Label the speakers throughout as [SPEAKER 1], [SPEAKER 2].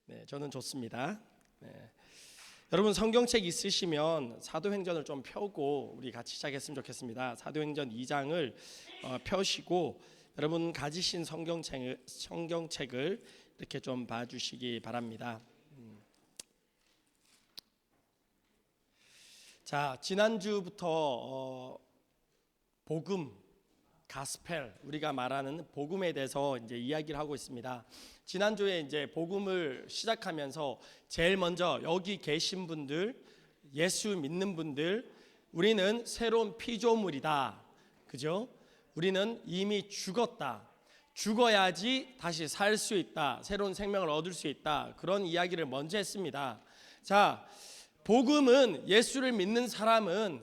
[SPEAKER 1] 네, 저는 좋습니다. 네. 여러분 성경책 있으시면 사도행전을 좀 펴고 우리 같이 시작했으면 좋겠습니다. 사도행전 2장을 펴시고 여러분 가지신 성경책을 이렇게 좀 봐주시기 바랍니다. 자, 지난주부터 복음, 가스펠, 우리가 말하는 복음에 대해서 이제 이야기를 하고 있습니다. 지난주에 이제 복음을 시작하면서 제일 먼저 여기 계신 분들, 예수 믿는 분들, 우리는 새로운 피조물이다. 그죠? 우리는 이미 죽었다. 죽어야지 다시 살 수 있다. 새로운 생명을 얻을 수 있다. 그런 이야기를 먼저 했습니다. 자, 복음은 예수를 믿는 사람은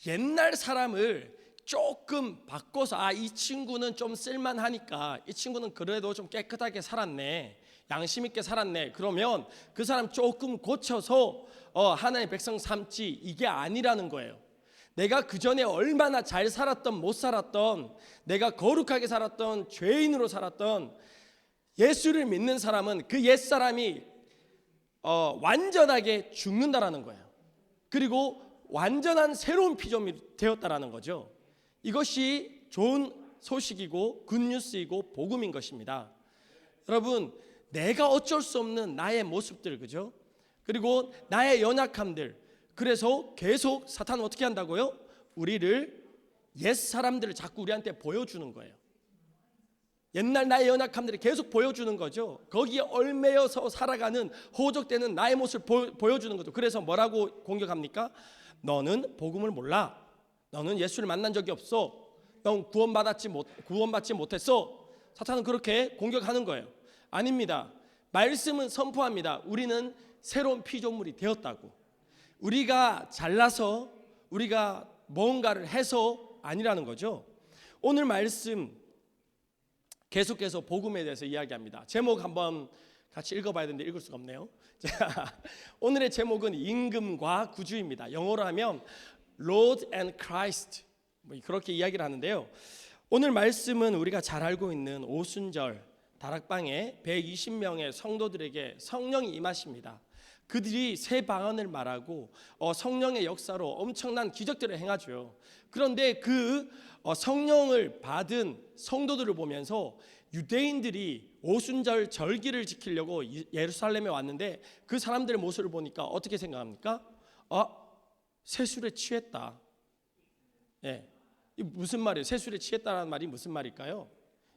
[SPEAKER 1] 옛날 사람을 조금 바꿔서 이 친구는 좀 쓸만하니까 이 친구는 그래도 좀 깨끗하게 살았네, 양심 있게 살았네, 그러면 그 사람 조금 고쳐서 하나님의 백성 삼지, 이게 아니라는 거예요. 내가 그 전에 얼마나 잘 살았던 못 살았던, 내가 거룩하게 살았던 죄인으로 살았던 예수를 믿는 사람은 그 옛사람이 완전하게 죽는다라는 거예요. 그리고 완전한 새로운 피조물이 되었다라는 거죠. 이것이 좋은 소식이고 굿뉴스이고 복음인 것입니다. 여러분, 내가 어쩔 수 없는 나의 모습들, 그죠? 그리고 나의 연약함들, 그래서 계속 사탄은 어떻게 한다고요? 우리를, 옛 사람들을 자꾸 우리한테 보여주는 거예요. 옛날 나의 연약함들을 계속 보여주는 거죠. 거기에 얽매여서 살아가는, 호적되는 나의 모습을 보여주는 거죠. 그래서 뭐라고 공격합니까? 너는 복음을 몰라. 너는 예수를 만난 적이 없어. 넌 구원받지 못했어. 사탄은 그렇게 공격하는 거예요. 아닙니다. 말씀은 선포합니다. 우리는 새로운 피조물이 되었다고. 우리가 잘나서, 우리가 뭔가를 해서 아니라는 거죠. 오늘 말씀 계속해서 복음에 대해서 이야기합니다. 제목 한번 같이 읽어봐야 되는데 읽을 수가 없네요. 자, 오늘의 제목은 임금과 구주입니다. 영어로 하면 Lord and Christ, 그렇게 이야기를 하는데요. 오늘 말씀은 우리가 잘 알고 있는 오순절 다락방에 120명의 성도들에게 성령이 임하십니다. 그들이 새 방언을 말하고 성령의 역사로 엄청난 기적들을 행하죠. 그런데 그 성령을 받은 성도들을 보면서 유대인들이 오순절 절기를 지키려고 예루살렘에 왔는데 그 사람들의 모습을 보니까 어떻게 생각합니까? 세술에 취했다. 예, 이 무슨 말이에요? 세술에 취했다라는 말이 무슨 말일까요?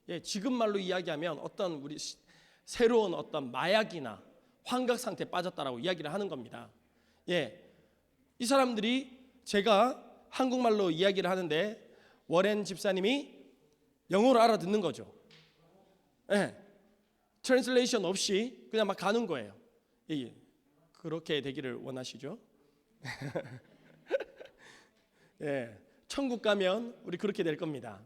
[SPEAKER 1] 예, 지금 말로 이야기하면 어떤 우리 새로운 어떤 마약이나 환각 상태에 빠졌다라고 이야기를 하는 겁니다. 예, 이 사람들이, 제가 한국말로 이야기를 하는데 워렌 집사님이 영어로 알아듣는 거죠. 예, 트랜슬레이션 없이 그냥 막 가는 거예요. 예, 그렇게 되기를 원하시죠? 예, 천국 가면 우리 그렇게 될 겁니다.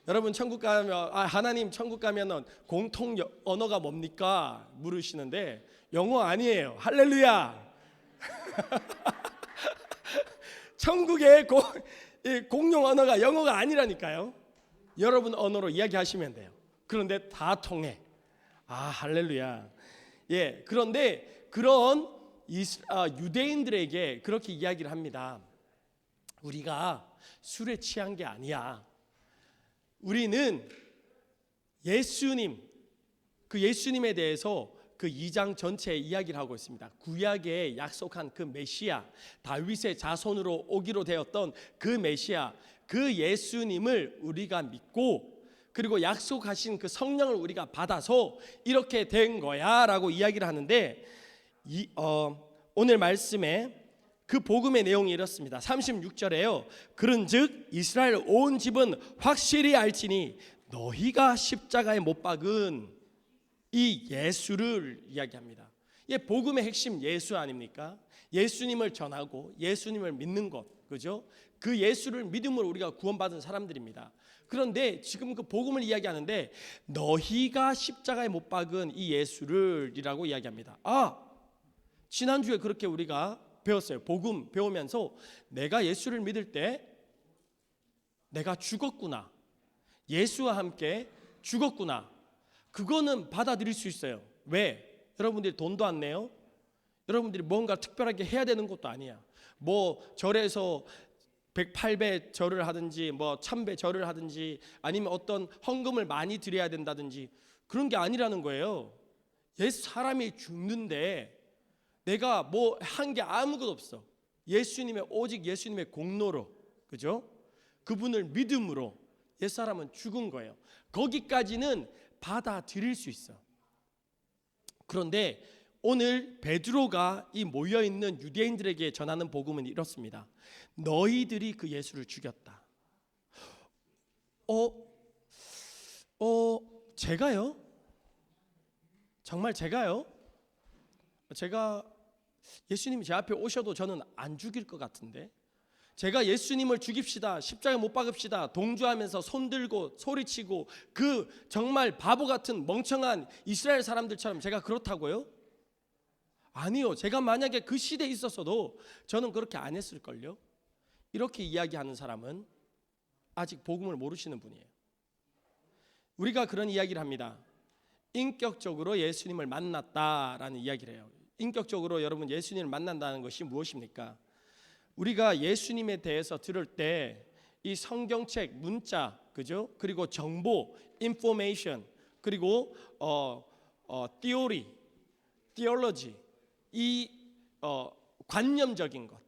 [SPEAKER 1] 여러분, 천국 가면 하나님 천국 가면은 공통 언어가 뭡니까? 물으시는데 영어 아니에요. 할렐루야. 천국의 공용 언어가 영어가 아니라니까요. 여러분 언어로 이야기하시면 돼요. 그런데 다 통해. 할렐루야. 예, 그런데 그런 유대인들에게 그렇게 이야기를 합니다. 우리가 술에 취한 게 아니야. 우리는 예수님, 그 예수님에 대해서 그 2장 전체에 이야기를 하고 있습니다. 구약에 약속한 그 메시아, 다윗의 자손으로 오기로 되었던 그 메시아, 그 예수님을 우리가 믿고, 그리고 약속하신 그 성령을 우리가 받아서 이렇게 된 거야 라고 이야기를 하는데, 오늘 말씀에 그 복음의 내용이 이렇습니다. 36절에요. 그런즉 이스라엘 온 집은 확실히 알지니 너희가 십자가에 못 박은 이 예수를 이야기합니다. 이 복음의 핵심 예수 아닙니까? 예수님을 전하고 예수님을 믿는 것, 그죠? 그 예수를 믿음으로 우리가 구원받은 사람들입니다. 그런데 지금 그 복음을 이야기하는데 너희가 십자가에 못 박은 이 예수를이라고 이야기합니다. 지난주에 그렇게 우리가 배웠어요. 복음 배우면서 내가 예수를 믿을 때 내가 죽었구나, 예수와 함께 죽었구나, 그거는 받아들일 수 있어요. 왜? 여러분들이 돈도 안 내요. 여러분들이 뭔가 특별하게 해야 되는 것도 아니야. 뭐 절에서 108배 절을 하든지 뭐 1000배 절을 하든지 아니면 어떤 헌금을 많이 드려야 된다든지 그런 게 아니라는 거예요. 옛 사람이 죽는데 내가 뭐 한 게 아무것도 없어. 예수님의 오직 예수님의 공로로, 그죠? 그분을 믿음으로 옛 사람은 죽은 거예요. 거기까지는 받아들일 수 있어. 그런데 오늘 베드로가 이 모여 있는 유대인들에게 전하는 복음은 이렇습니다. 너희들이 그 예수를 죽였다. 제가요? 정말 제가요? 제가 예수님이 제 앞에 오셔도 저는 안 죽일 것 같은데, 제가 예수님을 죽입시다, 십자가에 못 박읍시다 동조하면서 손들고 소리치고 그 정말 바보 같은 멍청한 이스라엘 사람들처럼 제가 그렇다고요? 아니요. 제가 만약에 그 시대에 있었어도 저는 그렇게 안 했을걸요. 이렇게 이야기하는 사람은 아직 복음을 모르시는 분이에요. 우리가 그런 이야기를 합니다. 인격적으로 예수님을 만났다라는 이야기를 해요. 인격적으로 여러분 예수님을 만난다는 것이 무엇입니까? 우리가 예수님에 대해서 들을 때 이 성경책, 문자, 그죠? 그리고 정보, information, 그리고 theory, theology, 이 관념적인 것,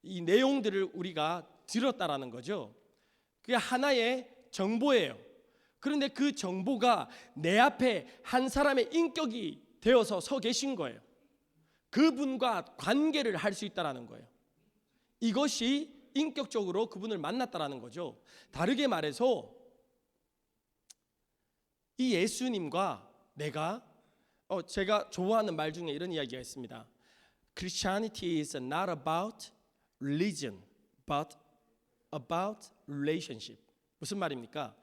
[SPEAKER 1] 이 내용들을 우리가 들었다라는 거죠. 그게 하나의 정보예요. 그런데 그 정보가 내 앞에 한 사람의 인격이 되어서 서 계신 거예요. 그분과 관계를 할 수 있다라는 거예요. 이것이 인격적으로 그분을 만났다라는 거죠. 다르게 말해서 이 예수님과 제가 좋아하는 말 중에 이런 이야기가 있습니다. Christianity is not about religion, but about relationship. 무슨 말입니까?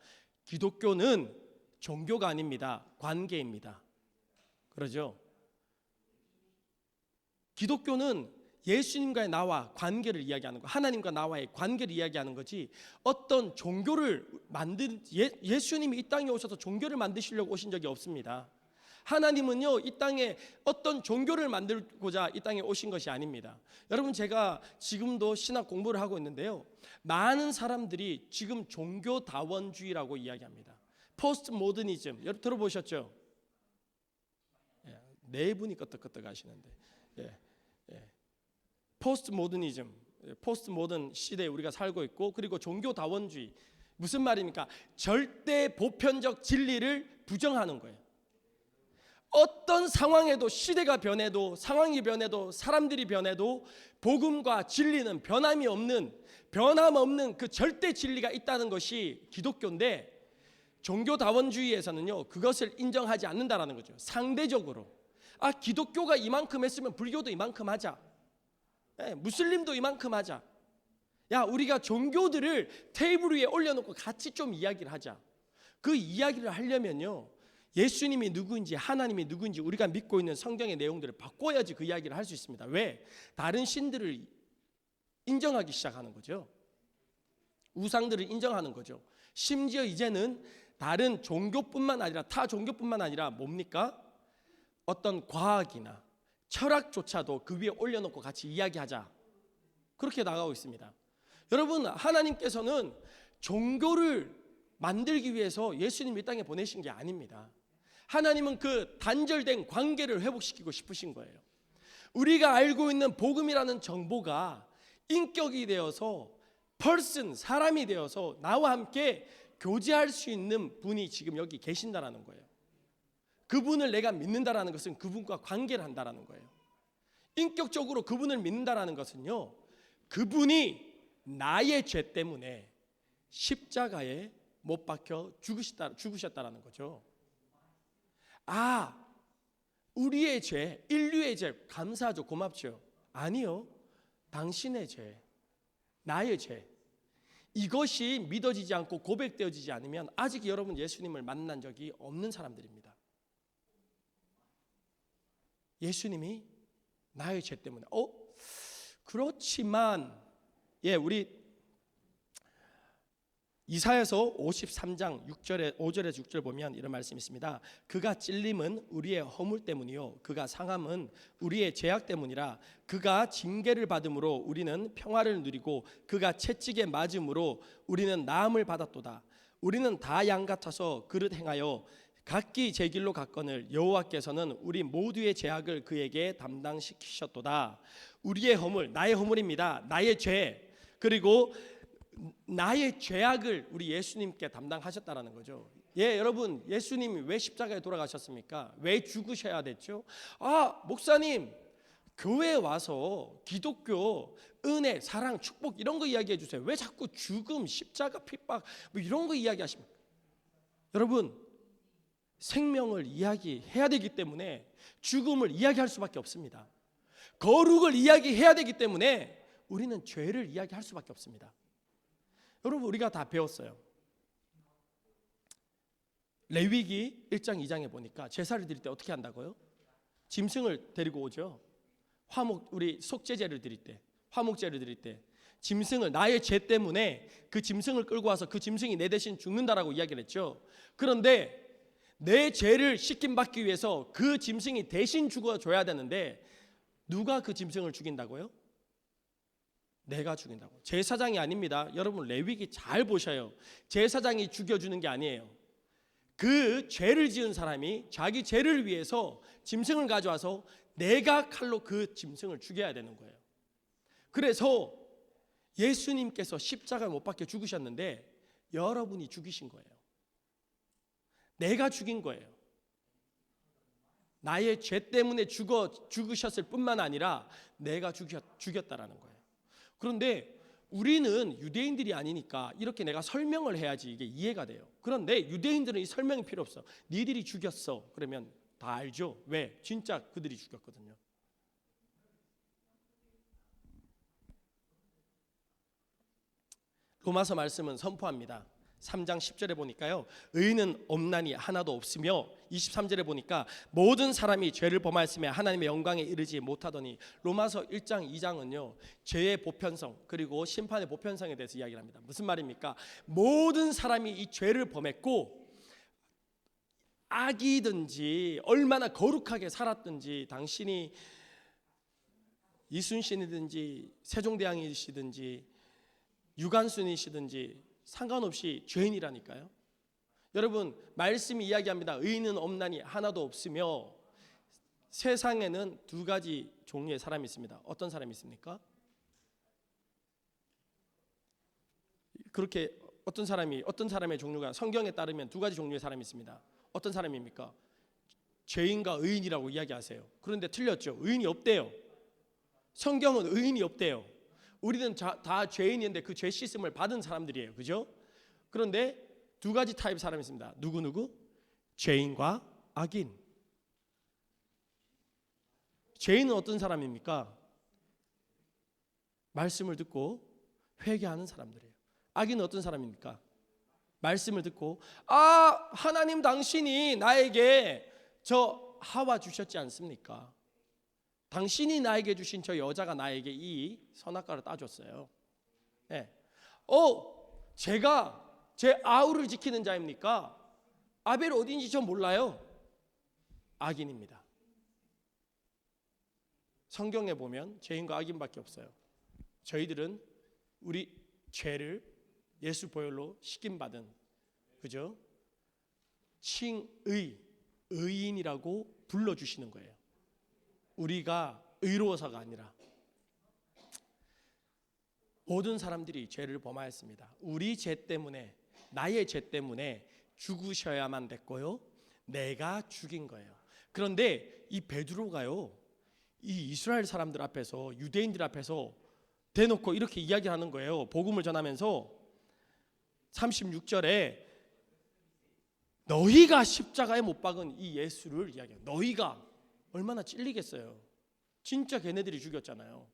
[SPEAKER 1] 기독교는 종교가 아닙니다. 관계입니다. 그러죠? 기독교는 예수님과의 나와 관계를 이야기하는 거, 하나님과 나와의 관계를 이야기하는 거지 어떤 종교를 예수님이 이 땅에 오셔서 종교를 만드시려고 오신 적이 없습니다. 하나님은요 이 땅에 어떤 종교를 만들고자 이 땅에 오신 것이 아닙니다. 여러분, 제가 지금도 신학 공부를 하고 있는데요, 많은 사람들이 지금 종교다원주의라고 이야기합니다. 포스트 모더니즘 여러분 들어보셨죠? 네 분이 끄떡끄떡 하시는데, 포스트 모더니즘, 포스트 모던 시대에 우리가 살고 있고, 그리고 종교다원주의, 무슨 말입니까? 절대 보편적 진리를 부정하는 거예요. 어떤 상황에도, 시대가 변해도, 상황이 변해도, 사람들이 변해도 복음과 진리는 변함없는 그 절대 진리가 있다는 것이 기독교인데, 종교다원주의에서는요 그것을 인정하지 않는다라는 거죠. 상대적으로 기독교가 이만큼 했으면 불교도 이만큼 하자, 무슬림도 이만큼 하자. 우리가 종교들을 테이블 위에 올려놓고 같이 좀 이야기를 하자. 그 이야기를 하려면요 예수님이 누구인지, 하나님이 누구인지, 우리가 믿고 있는 성경의 내용들을 바꿔야지 그 이야기를 할 수 있습니다. 왜? 다른 신들을 인정하기 시작하는 거죠. 우상들을 인정하는 거죠. 심지어 이제는 다른 종교뿐만 아니라, 타 종교뿐만 아니라 뭡니까? 어떤 과학이나 철학조차도 그 위에 올려놓고 같이 이야기하자, 그렇게 나가고 있습니다. 여러분, 하나님께서는 종교를 만들기 위해서 예수님을 이 땅에 보내신 게 아닙니다. 하나님은 그 단절된 관계를 회복시키고 싶으신 거예요. 우리가 알고 있는 복음이라는 정보가 인격이 되어서 사람이 되어서 나와 함께 교제할 수 있는 분이 지금 여기 계신다라는 거예요. 그분을 내가 믿는다라는 것은 그분과 관계를 한다라는 거예요. 인격적으로 그분을 믿는다라는 것은요, 그분이 나의 죄 때문에 십자가에 못 박혀 죽으셨다라는 거죠. 우리의 죄, 인류의 죄, 감사하죠, 고맙죠. 아니요, 당신의 죄, 나의 죄, 이것이 믿어지지 않고 고백되어지지 않으면 아직 여러분 예수님을 만난 적이 없는 사람들입니다. 예수님이 나의 죄 때문에 그렇지만 우리 이사야서 53장 6절에 5절에서 6절 보면 이런 말씀이 있습니다. 그가 찔림은 우리의 허물 때문이요 그가 상함은 우리의 죄악 때문이라. 그가 징계를 받음으로 우리는 평화를 누리고 그가 채찍에 맞음으로 우리는 나음을 받았도다. 우리는 다 양 같아서 그릇 행하여 각기 제 길로 갔거늘 여호와께서는 우리 모두의 죄악을 그에게 담당시키셨도다. 우리의 허물, 나의 허물입니다. 나의 죄, 그리고 나의 죄악을 우리 예수님께 담당하셨다라는 거죠. 예, 여러분, 예수님이 왜 십자가에 돌아가셨습니까? 왜 죽으셔야 됐죠? 목사님, 교회에 와서 기독교, 은혜, 사랑, 축복 이런 거 이야기해 주세요. 왜 자꾸 죽음, 십자가, 핍박 뭐 이런 거 이야기하십니까? 여러분, 생명을 이야기해야 되기 때문에 죽음을 이야기할 수밖에 없습니다. 거룩을 이야기해야 되기 때문에 우리는 죄를 이야기할 수밖에 없습니다. 여러분, 우리가 다 배웠어요. 레위기 1장 2장에 보니까 제사를 드릴 때 어떻게 한다고요? 짐승을 데리고 오죠. 우리 속죄제를 드릴 때, 화목제를 드릴 때 짐승을, 나의 죄 때문에 그 짐승을 끌고 와서 그 짐승이 내 대신 죽는다라고 이야기를 했죠. 그런데 내 죄를 씻김받기 위해서 그 짐승이 대신 죽어줘야 되는데 누가 그 짐승을 죽인다고요? 내가 죽인다고. 제사장이 아닙니다. 여러분, 레위기 잘 보셔요. 제사장이 죽여주는 게 아니에요. 그 죄를 지은 사람이 자기 죄를 위해서 짐승을 가져와서 내가 칼로 그 짐승을 죽여야 되는 거예요. 그래서 예수님께서 십자가를 못 박혀 죽으셨는데 여러분이 죽이신 거예요. 내가 죽인 거예요. 나의 죄 때문에 죽으셨을 뿐만 아니라 내가 죽였다라는 거예요. 그런데 우리는 유대인들이 아니니까 이렇게 내가 설명을 해야지 이게 이해가 돼요. 그런데 유대인들은 이 설명이 필요 없어. 니들이 죽였어. 그러면 다 알죠. 왜? 진짜 그들이 죽였거든요. 로마서 말씀은 선포합니다. 3장 10절에 보니까요, 의인은 없나니 하나도 없으며 23절에 보니까 모든 사람이 죄를 범하였으며 하나님의 영광에 이르지 못하더니. 로마서 1장 2장은요 죄의 보편성 그리고 심판의 보편성에 대해서 이야기를 합니다. 무슨 말입니까? 모든 사람이 이 죄를 범했고 악이든지 얼마나 거룩하게 살았든지, 당신이 이순신이든지 세종대왕이시든지 유관순이시든지 상관없이 죄인이라니까요. 여러분, 말씀이 이야기합니다. 의인은 없나니 하나도 없으며. 세상에는 두 가지 종류의 사람이 있습니다. 어떤 사람이 있습니까? 그렇게 어떤 사람의 종류가 성경에 따르면 두 가지 종류의 사람이 있습니다. 어떤 사람입니까? 죄인과 의인이라고 이야기하세요. 그런데 틀렸죠. 의인이 없대요. 성경은 의인이 없대요. 우리는 다 죄인인데 그 죄 씻음을 받은 사람들이에요. 그죠? 그런데 두 가지 타입 사람이 있습니다. 누구? 죄인과 악인. 죄인은 어떤 사람입니까? 말씀을 듣고 회개하는 사람들이에요. 악인은 어떤 사람입니까? 말씀을 듣고 하나님 당신이 나에게 저 하와 주셨지 않습니까? 당신이 나에게 주신 저 여자가 나에게 이 선악과를 따줬어요. 네. 제가 제 아우를 지키는 자입니까? 아벨 어딘지 저 몰라요. 악인입니다. 성경에 보면 죄인과 악인밖에 없어요. 저희들은 우리 죄를 예수 보혈로 씻김받은, 그죠? 칭의, 의인이라고 불러주시는 거예요. 우리가 의로워서가 아니라. 모든 사람들이 죄를 범하였습니다. 우리 죄 때문에, 나의 죄 때문에 죽으셔야만 됐고요, 내가 죽인 거예요. 그런데 이 베드로가요, 이 이스라엘 사람들 앞에서, 유대인들 앞에서 대놓고 이렇게 이야기하는 거예요. 복음을 전하면서 36절에 너희가 십자가에 못 박은 이 예수를 이야기해요. 너희가 얼마나 찔리겠어요. 진짜 걔네들이 죽였잖아요.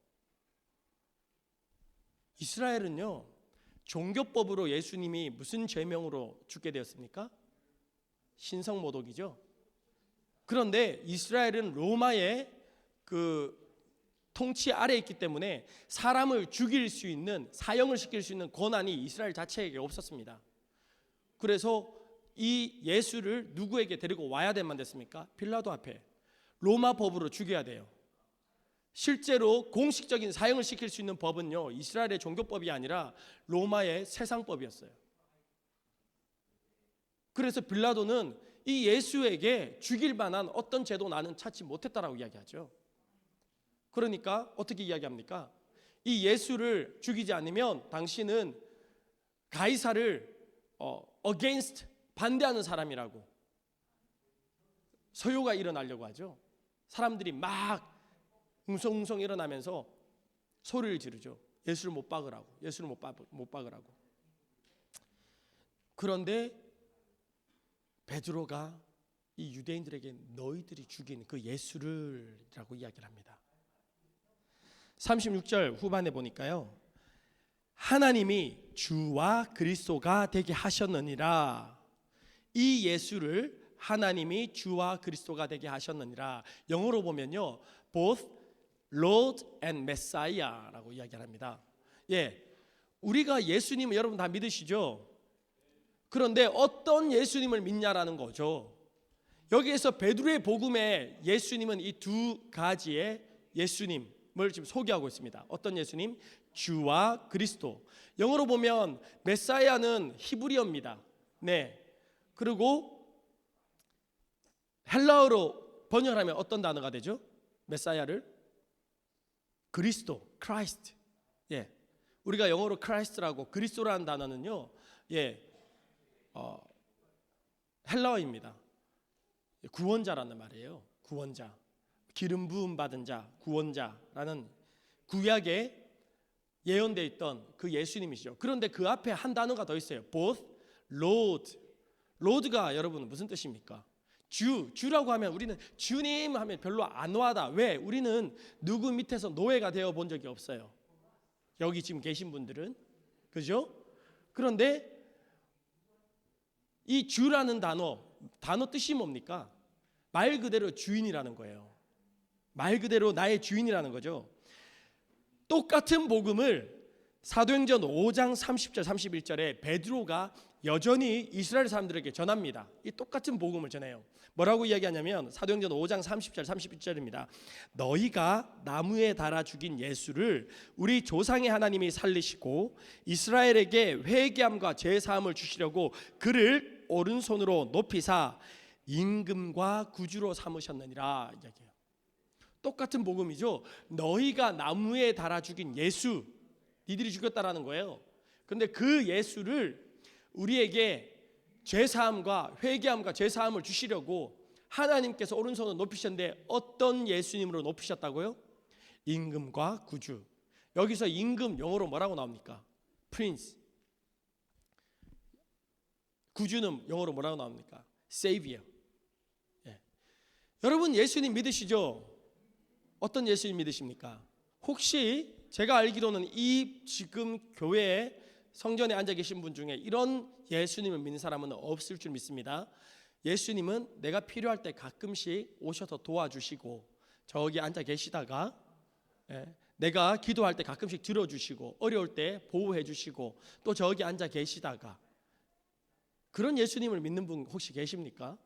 [SPEAKER 1] 이스라엘은요, 종교법으로 예수님이 무슨 죄명으로 죽게 되었습니까? 신성모독이죠. 그런데 이스라엘은 로마의 그 통치 아래에 있기 때문에 사람을 죽일 수 있는, 사형을 시킬 수 있는 권한이 이스라엘 자체에게 없었습니다. 그래서 이 예수를 누구에게 데리고 와야 되만 됐습니까? 빌라도 앞에. 로마 법으로 죽여야 돼요. 실제로 공식적인 사형을 시킬 수 있는 법은요, 이스라엘의 종교법이 아니라 로마의 세상법이었어요. 그래서 빌라도는 이 예수에게 죽일 만한 어떤 제도 나는 찾지 못했다라고 이야기하죠. 그러니까 어떻게 이야기합니까? 이 예수를 죽이지 않으면 당신은 가이사를 against, 반대하는 사람이라고 서요가 일어나려고 하죠. 사람들이 막 웅성웅성 일어나면서 소리를 지르죠. 예수를 못 박으라고, 예수를 못 박으라고. 그런데 베드로가 이 유대인들에게 너희들이 죽인 그 예수를이라고 이야기를 합니다. 36절 후반에 보니까요, 하나님이 주와 그리스도가 되게 하셨느니라. 이 예수를 하나님이 주와 그리스도가 되게 하셨느니라. 영어로 보면요, both Lord and Messiah라고 이야기를 합니다. 예, 우리가 예수님을 여러분 다 믿으시죠? 그런데 어떤 예수님을 믿냐라는 거죠. 여기에서 베드로의 복음에 예수님은 이 두 가지의 예수님을 지금 소개하고 있습니다. 어떤 예수님? 주와 그리스도. 영어로 보면 메사야는 히브리어입니다. 네. 그리고 헬라어로 번역하면 어떤 단어가 되죠? 메사야를 그리스도, 크라이스트. 예. 우리가 영어로 크라이스트라고, 그리스도라는 단어는요, 예, 헬라어입니다. 구원자라는 말이에요. 구원자, 기름 부음 받은 자, 구원자라는 구약에 예언되어 있던 그 예수님이시죠. 그런데 그 앞에 한 단어가 더 있어요. both Lord. Lord가 여러분 무슨 뜻입니까? 주라고 하면 우리는 주님 하면 별로 안 와다. 왜? 우리는 누구 밑에서 노예가 되어 본 적이 없어요. 여기 지금 계신 분들은. 그죠? 그런데 이 주라는 단어 뜻이 뭡니까? 말 그대로 주인이라는 거예요. 말 그대로 나의 주인이라는 거죠. 똑같은 복음을 사도행전 5장 30절 31절에 베드로가 여전히 이스라엘 사람들에게 전합니다. 이 똑같은 복음을 전해요. 뭐라고 이야기하냐면 사도행전 5장 30절 31절입니다. 너희가 나무에 달아 죽인 예수를 우리 조상의 하나님이 살리시고 이스라엘에게 회개함과 제사함을 주시려고 그를 오른손으로 높이사 임금과 구주로 삼으셨느니라 이야기해요. 똑같은 복음이죠. 너희가 나무에 달아 죽인 예수, 니들이 죽였다라는 거예요. 그런데 그 예수를 우리에게 죄사함과 회개함과 죄사함을 주시려고 하나님께서 오른손을 높이셨는데 어떤 예수님으로 높이셨다고요? 임금과 구주. 여기서 임금 영어로 뭐라고 나옵니까? Prince. 구주는 영어로 뭐라고 나옵니까? Savior. 예. 여러분 예수님 믿으시죠? 어떤 예수님 믿으십니까? 혹시 제가 알기로는 이 지금 교회에 성전에 앉아 계신 분 중에 이런 예수님을 믿는 사람은 없을 줄 믿습니다. 예수님은 내가 필요할 때 가끔씩 오셔서 도와주시고 저기 앉아 계시다가 내가 기도할 때 가끔씩 들어주시고 어려울 때 보호해 주시고 또 저기 앉아 계시다가 그런 예수님을 믿는 분 혹시 계십니까?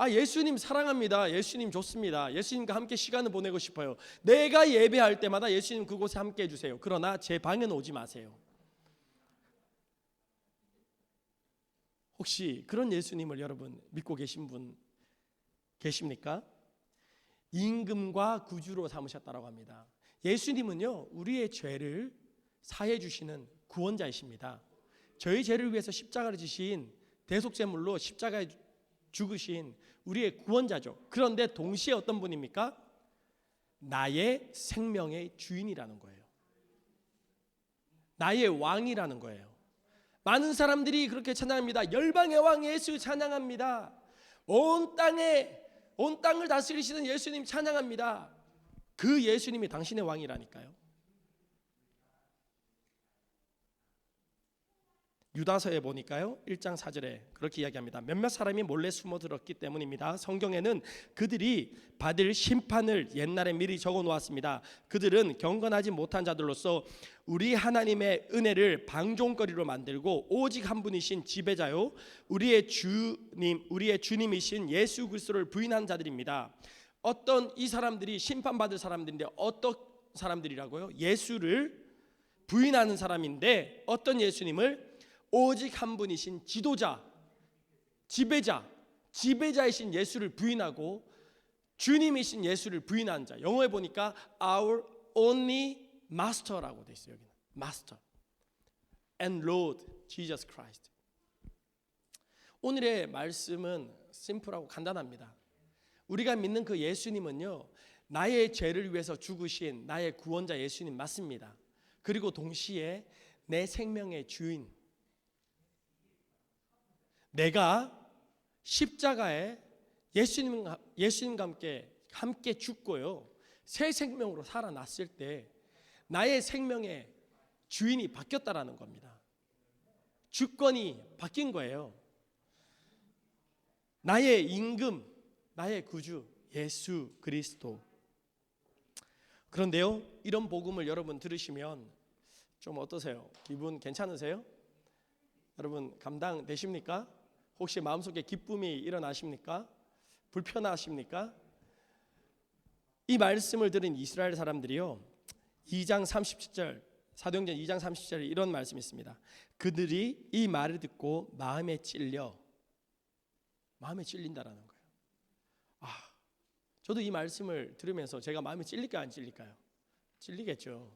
[SPEAKER 1] 예수님 사랑합니다. 예수님 좋습니다. 예수님과 함께 시간을 보내고 싶어요. 내가 예배할 때마다 예수님 그곳에 함께 해주세요. 그러나 제 방에는 오지 마세요. 혹시 그런 예수님을 여러분 믿고 계신 분 계십니까? 임금과 구주로 삼으셨다고 합니다. 예수님은요 우리의 죄를 사해 주시는 구원자이십니다. 저희 죄를 위해서 십자가를 지신 대속제물로 십자가에 죽으신 우리의 구원자죠. 그런데 동시에 어떤 분입니까? 나의 생명의 주인이라는 거예요. 나의 왕이라는 거예요. 많은 사람들이 그렇게 찬양합니다. 열방의 왕 예수 찬양합니다. 온 땅을 다스리시는 예수님 찬양합니다. 그 예수님이 당신의 왕이라니까요. 유다서에 보니까요 1장 4절에 그렇게 이야기합니다. 몇몇 사람이 몰래 숨어들었기 때문입니다. 성경에는 그들이 받을 심판을 옛날에 미리 적어 놓았습니다. 그들은 경건하지 못한 자들로서 우리 하나님의 은혜를 방종거리로 만들고 오직 한 분이신 지배자요 우리의 주님이신 예수 그리스도를 부인한 자들입니다. 어떤 이 사람들이 심판받을 사람들인데 어떤 사람들이라고요? 예수를 부인하는 사람인데 어떤 예수님을? 오직 한 분이신 지도자, 지배자이신 예수를 부인하고 주님이신 예수를 부인한 자. 영어에 보니까 our only master라고 돼 있어요. 여기는 master and Lord Jesus Christ. 오늘의 말씀은 심플하고 간단합니다. 우리가 믿는 그 예수님은요, 나의 죄를 위해서 죽으신 나의 구원자 예수님 맞습니다. 그리고 동시에 내 생명의 주인, 내가 십자가에 예수님과 함께 죽고요 새 생명으로 살아났을 때 나의 생명의 주인이 바뀌었다라는 겁니다. 주권이 바뀐 거예요. 나의 임금, 나의 구주 예수 그리스도. 그런데요, 이런 복음을 여러분 들으시면 좀 어떠세요? 기분 괜찮으세요? 여러분 감당되십니까? 혹시 마음속에 기쁨이 일어나십니까? 불편하십니까? 이 말씀을 들은 이스라엘 사람들이요 2장 37절 사도행전 2장 37절에 이런 말씀이 있습니다. 그들이 이 말을 듣고 마음에 찔린다라는 거예요. 저도 이 말씀을 들으면서 제가 마음에 찔릴까요, 안 찔릴까요? 찔리겠죠.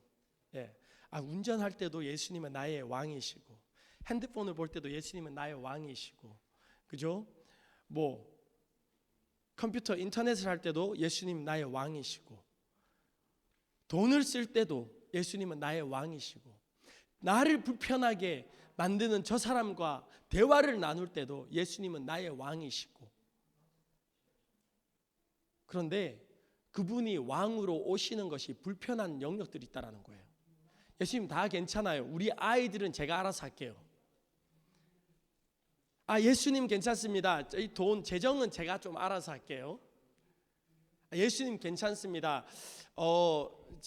[SPEAKER 1] 예. 운전할 때도 예수님은 나의 왕이시고, 핸드폰을 볼 때도 예수님은 나의 왕이시고, 그죠? 컴퓨터 인터넷을 할 때도 예수님 나의 왕이시고, 돈을 쓸 때도 예수님은 나의 왕이시고, 나를 불편하게 만드는 저 사람과 대화를 나눌 때도 예수님은 나의 왕이시고. 그런데 그분이 왕으로 오시는 것이 불편한 영역들이 있다라는 거예요. 예수님 다 괜찮아요. 우리 아이들은 제가 알아서 할게요. 예수님 괜찮습니다. 이 돈 재정은 제가 좀 알아서 할게요. 예수님 괜찮습니다.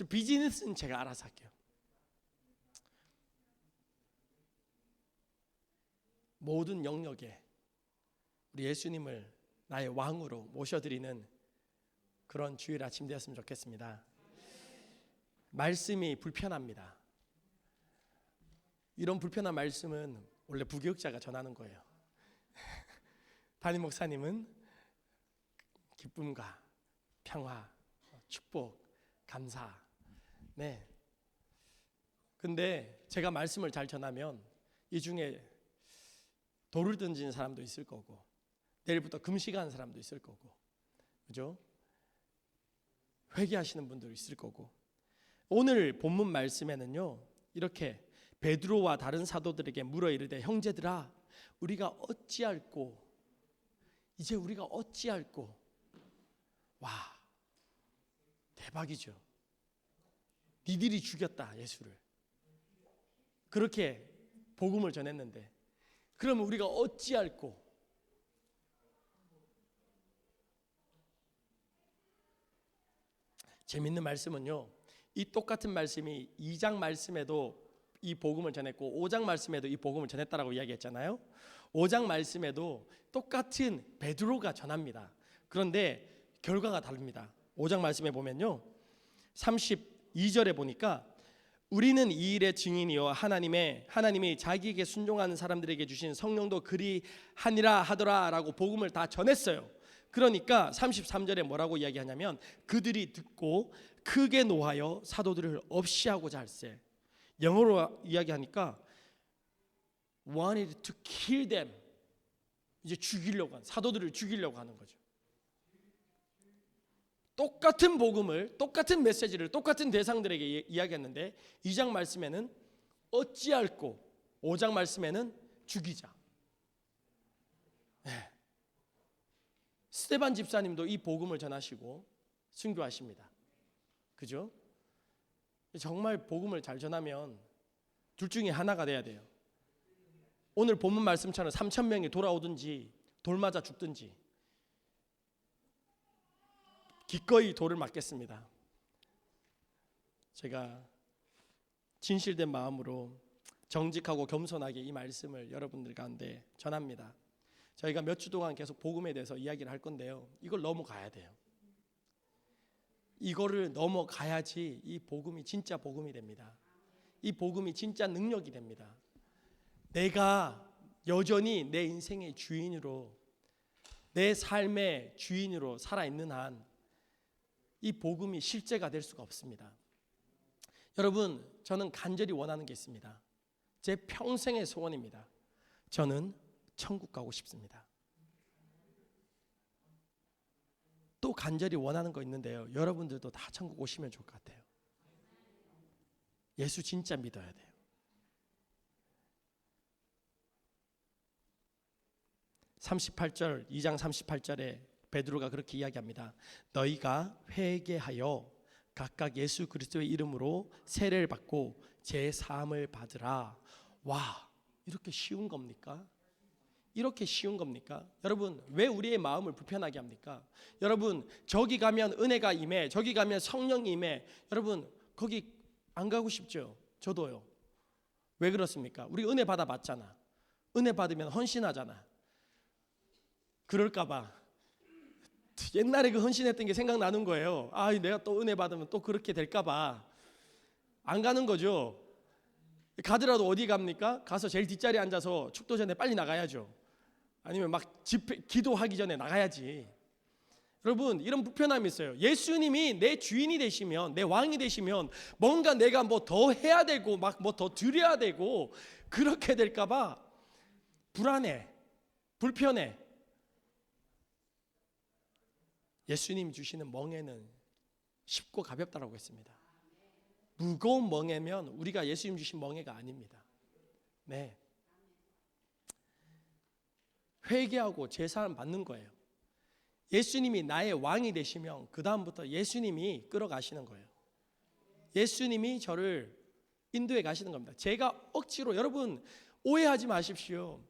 [SPEAKER 1] 비즈니스는 제가 알아서 할게요. 모든 영역에 우리 예수님을 나의 왕으로 모셔드리는 그런 주일 아침 되었으면 좋겠습니다. 말씀이 불편합니다. 이런 불편한 말씀은 원래 부교육자가 전하는 거예요. 담임 목사님은 기쁨과 평화, 축복, 감사. 네. 근데 제가 말씀을 잘 전하면 이 중에 돌을 던지는 사람도 있을 거고, 내일부터 금식하는 사람도 있을 거고, 그죠? 회개하시는 분도 있을 거고. 오늘 본문 말씀에는요, 이렇게 베드로와 다른 사도들에게 물어 이르되 형제들아, 우리가 어찌할꼬? 이제 우리가 어찌할꼬? 와, 대박이죠. 니들이 죽였다 예수를. 그렇게 복음을 전했는데, 그러면 우리가 어찌할꼬? 재밌는 말씀은요, 이 똑같은 말씀이 2장 말씀에도 이 복음을 전했고 5장 말씀에도 이 복음을 전했다라고 이야기했잖아요. 5장 말씀에도 똑같은 베드로가 전합니다. 그런데 결과가 다릅니다. 5장 말씀에 보면요, 32절에 보니까 우리는 이 일의 증인이요 하나님이 자기에게 순종하는 사람들에게 주신 성령도 그리하니라 하더라라고 복음을 다 전했어요. 그러니까 33절에 뭐라고 이야기하냐면 그들이 듣고 크게 노하여 사도들을 없이 하고자 할세. 영어로 이야기하니까 wanted to kill them. 이제 사도들을 죽이려고 하는 거죠. 똑같은 복음을, 똑같은 메시지를 똑같은 대상들에게 이야기했는데 2장 말씀에는 어찌할꼬, 5장 말씀에는 죽이자. 네. 스데반 집사님도 이 복음을 전하시고 순교하십니다. 그죠? 정말 복음을 잘 전하면 둘 중에 하나가 돼야 돼요. 오늘 본문 말씀처럼 3,000명이 돌아오든지 돌 맞아 죽든지 기꺼이 돌을 맞겠습니다. 제가 진실된 마음으로 정직하고 겸손하게 이 말씀을 여러분들 가운데 전합니다. 저희가 몇 주 동안 계속 복음에 대해서 이야기를 할 건데요, 이걸 넘어가야 돼요. 이거를 넘어가야지 이 복음이 진짜 복음이 됩니다. 이 복음이 진짜 능력이 됩니다. 내가 여전히 내 인생의 주인으로, 내 삶의 주인으로 살아있는 한 이 복음이 실제가 될 수가 없습니다. 여러분, 저는 간절히 원하는 게 있습니다. 제 평생의 소원입니다. 저는 천국 가고 싶습니다. 또 간절히 원하는 거 있는데요, 여러분들도 다 천국 오시면 좋을 것 같아요. 예수 진짜 믿어야 돼요. (38절) 2장 38절에 베드로가 그렇게 이야기합니다. 너희가 회개하여 각각 예수 그리스도의 이름으로 세례를 받고 제 사함을 받으라. 와, 이렇게 쉬운 겁니까? 이렇게 쉬운 겁니까? 여러분, 왜 우리의 마음을 불편하게 합니까? 여러분, 저기 가면 은혜가 임해, 저기 가면 성령이 임해. 여러분, 거기 안 가고 싶죠? 저도요. 왜 그렇습니까? 우리 은혜 받아 봤잖아. 은혜 받으면 헌신하잖아. 그럴까 봐 옛날에 그 헌신했던 게 생각나는 거예요. 아, 내가 또 은혜 받으면 또 그렇게 될까 봐 안 가는 거죠. 가더라도 어디 갑니까? 가서 제일 뒷자리에 앉아서 축도 전에 빨리 나가야죠. 아니면 막 집회 기도하기 전에 나가야지. 여러분, 이런 불편함이 있어요. 예수님이 내 주인이 되시면, 내 왕이 되시면 뭔가 내가 뭐 더 해야 되고 막 뭐 더 드려야 되고 그렇게 될까 봐 불안해, 불편해. 예수님 주시는 멍에는 쉽고 가볍다라고 했습니다. 무거운 멍에면 우리가 예수님 주신 멍에가 아닙니다. 네, 회개하고 제사를 받는 거예요. 예수님이 나의 왕이 되시면 그 다음부터 예수님이 끌어가시는 거예요. 예수님이 저를 인도해 가시는 겁니다. 제가 억지로, 여러분 오해하지 마십시오.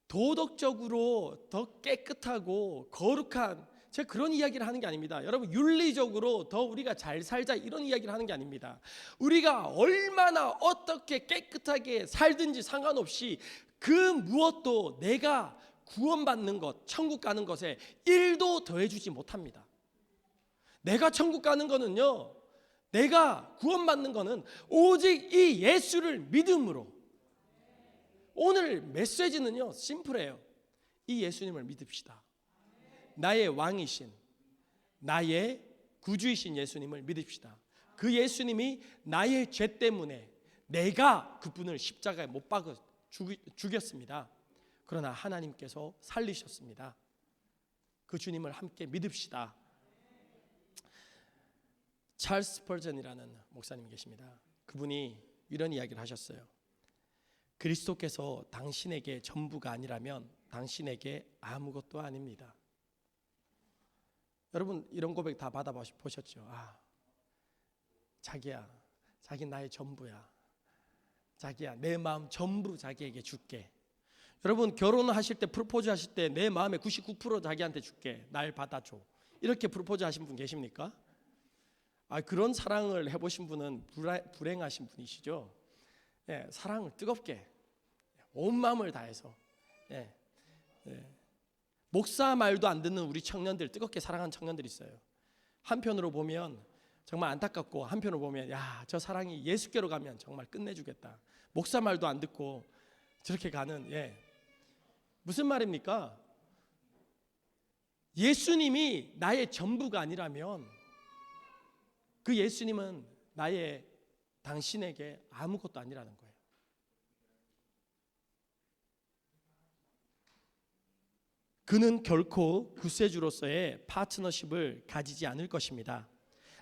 [SPEAKER 1] 도덕적으로 더 깨끗하고 거룩한, 제가 그런 이야기를 하는 게 아닙니다. 여러분, 윤리적으로 더 우리가 잘 살자 이런 이야기를 하는 게 아닙니다. 우리가 얼마나 어떻게 깨끗하게 살든지 상관없이 그 무엇도 내가 구원받는 것, 천국 가는 것에 1도 더해주지 못합니다. 내가 천국 가는 거는요, 내가 구원받는 거는 오직 이 예수를 믿음으로. 오늘 메시지는요 심플해요. 이 예수님을 믿읍시다. 나의 왕이신, 나의 구주이신 예수님을 믿읍시다. 그 예수님이 나의 죄 때문에 내가 그분을 십자가에 못 박아 죽였습니다. 그러나 하나님께서 살리셨습니다. 그 주님을 함께 믿읍시다. 찰스 스펄전이라는 목사님이 계십니다. 그분이 이런 이야기를 하셨어요. 그리스도께서 당신에게 전부가 아니라면 당신에게 아무것도 아닙니다. 여러분, 이런 고백 다 받아보셨죠? 아, 자기야, 자기 나의 전부야. 자기야, 내 마음 전부 자기에게 줄게. 여러분, 결혼하실 때, 프로포즈 하실 때 내 마음의 99% 자기한테 줄게. 날 받아줘. 이렇게 프로포즈 하신 분 계십니까? 아, 그런 사랑을 해보신 분은 불행하신 분이시죠. 예, 사랑을 뜨겁게 온 마음을 다해서, 예, 예. 목사 말도 안 듣는 우리 청년들, 뜨겁게 사랑하는 청년들이 있어요. 한편으로 보면 정말 안타깝고, 한편으로 보면 야, 저 사랑이 예수께로 가면 정말 끝내주겠다. 목사 말도 안 듣고 저렇게 가는, 예, 무슨 말입니까? 예수님이 나의 전부가 아니라면 그 예수님은 당신에게 아무것도 아니라는 거예요. 그는 결코 구세주로서의 파트너십을 가지지 않을 것입니다.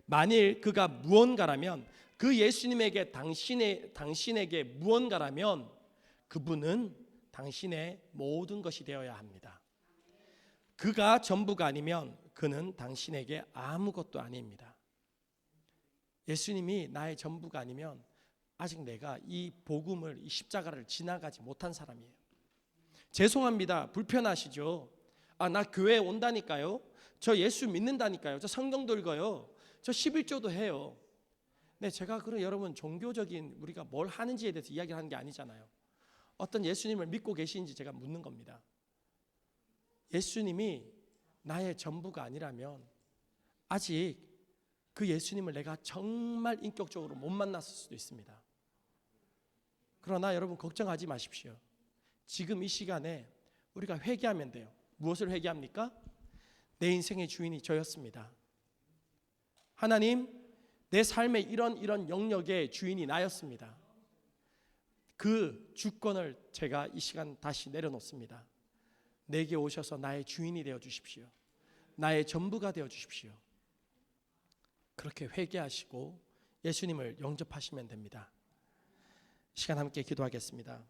[SPEAKER 1] 만일 그가 무언가라면, 그 예수님에게 당신에게 무언가라면 그분은 당신의 모든 것이 되어야 합니다. 그가 전부가 아니면 그는 당신에게 아무것도 아닙니다. 예수님이 나의 전부가 아니면 아직 내가 이 복음을, 이 십자가를 지나가지 못한 사람이에요. 죄송합니다. 불편하시죠? 나 교회 온다니까요. 저 예수 믿는다니까요. 저 성경도 읽어요. 저 11조도 해요. 네, 제가 그런 여러분 종교적인 우리가 뭘 하는지에 대해서 이야기를 하는 게 아니잖아요. 어떤 예수님을 믿고 계시는지 제가 묻는 겁니다. 예수님이 나의 전부가 아니라면 아직 그 예수님을 내가 정말 인격적으로 못 만났을 수도 있습니다. 그러나 여러분 걱정하지 마십시오. 지금 이 시간에 우리가 회개하면 돼요. 무엇을 회개합니까? 내 인생의 주인이 저였습니다. 하나님, 내 삶의 이런 영역의 주인이 나였습니다. 그 주권을 제가 이 시간 다시 내려놓습니다. 내게 오셔서 나의 주인이 되어 주십시오. 나의 전부가 되어 주십시오. 그렇게 회개하시고 예수님을 영접하시면 됩니다. 시간 함께 기도하겠습니다.